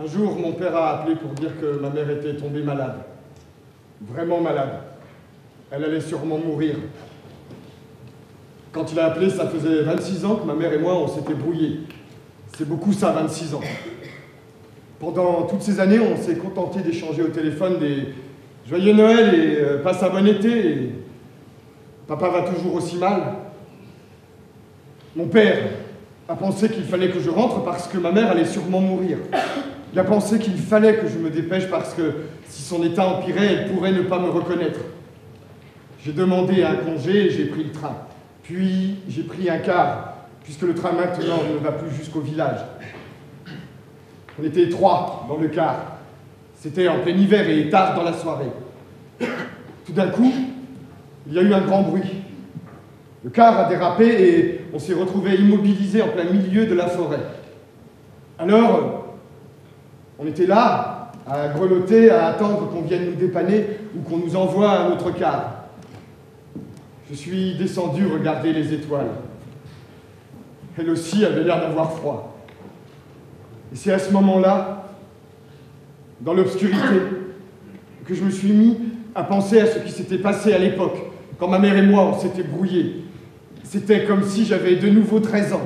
Un jour, mon père a appelé pour dire que ma mère était tombée malade. Vraiment malade. Elle allait sûrement mourir. Quand il a appelé, ça faisait 26 ans que ma mère et moi, on s'était brouillés. C'est beaucoup ça, 26 ans. Pendant toutes ces années, on s'est contenté d'échanger au téléphone des joyeux Noël et passe un bon été. Et papa va toujours aussi mal. Mon père a pensé qu'il fallait que je rentre parce que ma mère allait sûrement mourir. Il a pensé qu'il fallait que je me dépêche parce que si son état empirait, elle pourrait ne pas me reconnaître. J'ai demandé un congé et j'ai pris le train. Puis j'ai pris un car, puisque le train maintenant ne va plus jusqu'au village. On était 3 dans le car. C'était en plein hiver et tard dans la soirée. Tout d'un coup, il y a eu un grand bruit. Le car a dérapé et on s'est retrouvé immobilisé en plein milieu de la forêt. Alors, on était là, à grelotter, à attendre qu'on vienne nous dépanner ou qu'on nous envoie un autre car. Je suis descendu regarder les étoiles. Elle aussi avait l'air d'avoir froid. Et c'est à ce moment-là, dans l'obscurité, que je me suis mis à penser à ce qui s'était passé à l'époque, quand ma mère et moi, on s'était brouillés. C'était comme si j'avais de nouveau 13 ans.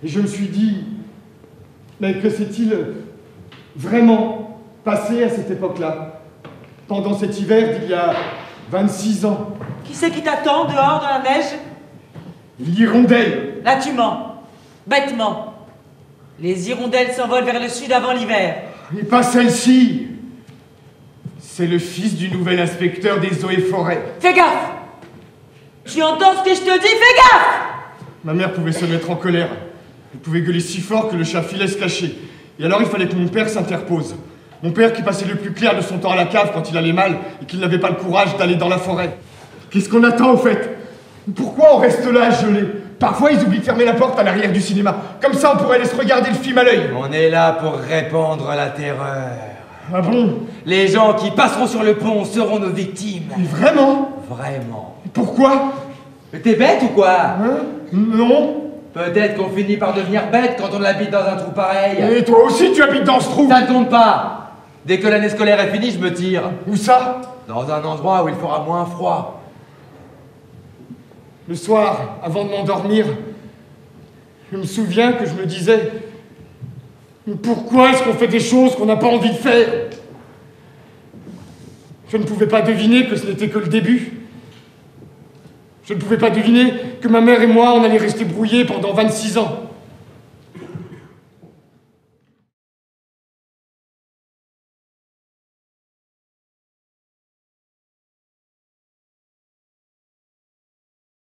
Et je me suis dit, mais que s'est-il vraiment passé à cette époque-là, pendant cet hiver d'il y a 26 ans? Qui c'est qui t'attend dehors dans la neige? L'hirondelle. Là tu mens, bêtement. Les hirondelles s'envolent vers le sud avant l'hiver. Et pas celle-ci. C'est le fils du nouvel inspecteur des eaux et forêts. Fais gaffe! Tu entends ce que je te dis? Fais gaffe! Ma mère pouvait se mettre en colère. Elle pouvait gueuler si fort que le chat filait se cacher. Et alors il fallait que mon père s'interpose. Mon père qui passait le plus clair de son temps à la cave quand il allait mal et qu'il n'avait pas le courage d'aller dans la forêt. Qu'est-ce qu'on attend au fait? Pourquoi on reste là gelé? Parfois ils oublient de fermer la porte à l'arrière du cinéma. Comme ça on pourrait aller se regarder le film à l'œil. On est là pour répandre la terreur. Ah bon? Les gens qui passeront sur le pont seront nos victimes. Mais vraiment? Vraiment. Pourquoi? Mais t'es bête ou quoi? Hein? Non. Peut-être qu'on finit par devenir bête quand on habite dans un trou pareil. Et toi aussi tu habites dans ce trou? Ça ne compte pas. Dès que l'année scolaire est finie, je me tire. Où ça? Dans un endroit où il fera moins froid. Le soir, avant de m'endormir, je me souviens que je me disais, mais pourquoi est-ce qu'on fait des choses qu'on n'a pas envie de faire? Je ne pouvais pas deviner que ce n'était que le début. Je ne pouvais pas deviner que ma mère et moi, on allait rester brouillés pendant 26 ans.